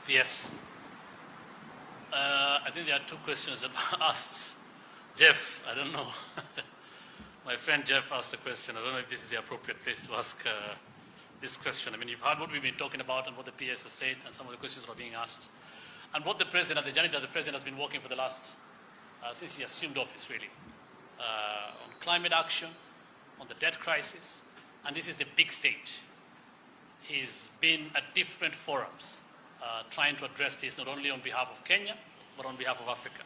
Yes. I think there are two questions that were asked. Jeff, I don't know. My friend Jeff asked a question. I don't know if this is the appropriate place to ask this question. I mean, you've heard what we've been talking about and what the PS has said and some of the questions that are being asked. And what the president, the journey that the president has been working for the last, since he assumed office really, on climate action, on the debt crisis, and this is the big stage. He's been at different forums trying to address this not only on behalf of Kenya, but on behalf of Africa.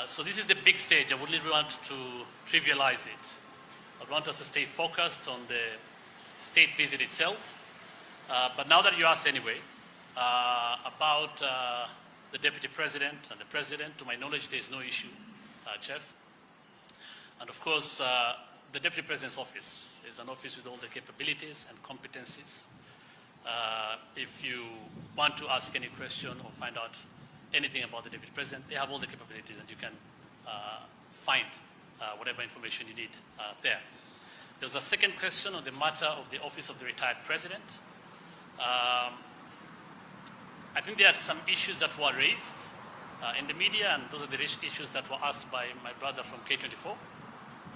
So this is the big stage. I wouldn't want to trivialize it. I want us to stay focused on the state visit itself. But now that you asked anyway, about the deputy president and the president, to my knowledge, there is no issue, Jeff. And of course, the deputy president's office is an office with all the capabilities and competencies. If you want to ask any question or find out anything about the deputy president, they have all the capabilities and you can find whatever information you need there. There's a second question on the matter of the office of the retired president. I think there are some issues that were raised in the media, and those are the issues that were asked by my brother from K24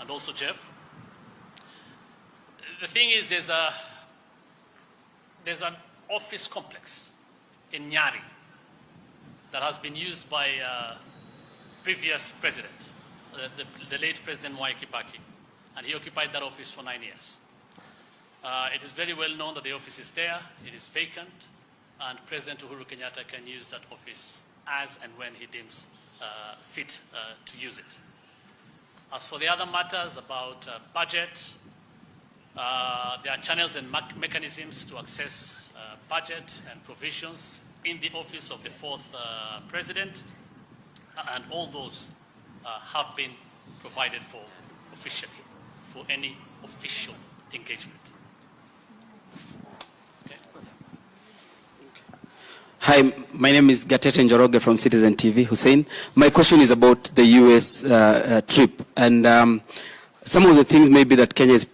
and also Jeff. The thing is, there's an office complex in Nyari that has been used by previous president, the late President Mwai Kibaki, and he occupied that office for 9 years. It is very well known that the office is there, it is vacant, and President Uhuru Kenyatta can use that office as and when he deems fit to use it. As for the other matters about budget, there are channels and mechanisms to access budget and provisions in the office of the fourth president, and all those have been provided for officially for any official engagement. Okay. Hi, my name is Gatete Njoroge from Citizen TV. Hussein, my question is about the US trip, and some of the things maybe that Kenya is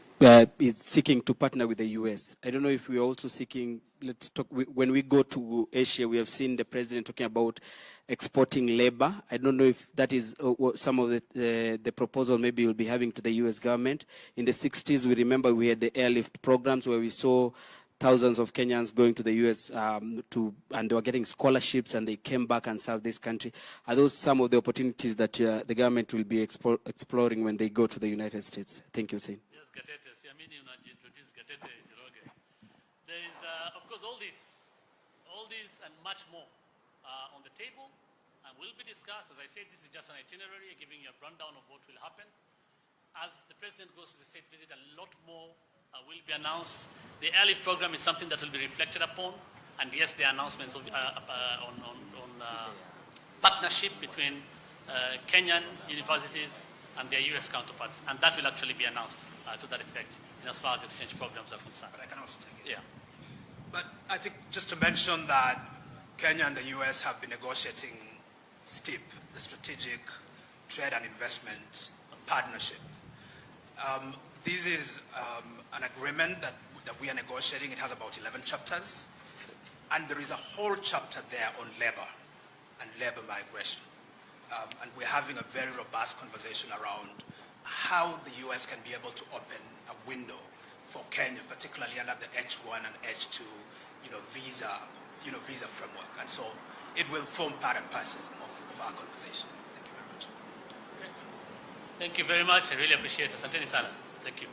seeking to partner with the US. I don't know if we're also seeking, let's talk, when we go to Asia, we have seen the president talking about exporting labor. I don't know if that is some of the proposal maybe we'll be having to the US government. In the 60s, we remember we had the airlift programs where we saw thousands of Kenyans going to the US and they were getting scholarships and they came back and served this country. Are those some of the opportunities that the government will be exploring when they go to the United States? Thank you, Hussein. Gatete, siamini unajiintroduce Gatete Njoroge. There is, of course, all this and much more on the table and will be discussed. As I said, this is just an itinerary, giving you a rundown of what will happen. As the president goes to the state visit, a lot more will be announced. The airlift program is something that will be reflected upon, and yes, the announcements of, on partnership between Kenyan universities and their US counterparts, and that will actually be announced to that effect in as far as exchange programs are concerned. But I can also take it. Yeah. But I think just to mention that Kenya and the US have been negotiating STIP, the Strategic Trade and Investment Partnership. This is an agreement that we are negotiating. It has about 11 chapters, and there is a whole chapter there on labor and labor migration. And we're having a very robust conversation around how the US can be able to open a window for Kenya, particularly under the H1 and H2, visa framework. And so it will form part and parcel of our conversation. Thank you very much. Thank you very much. I really appreciate it. Asanteni sana. Thank you.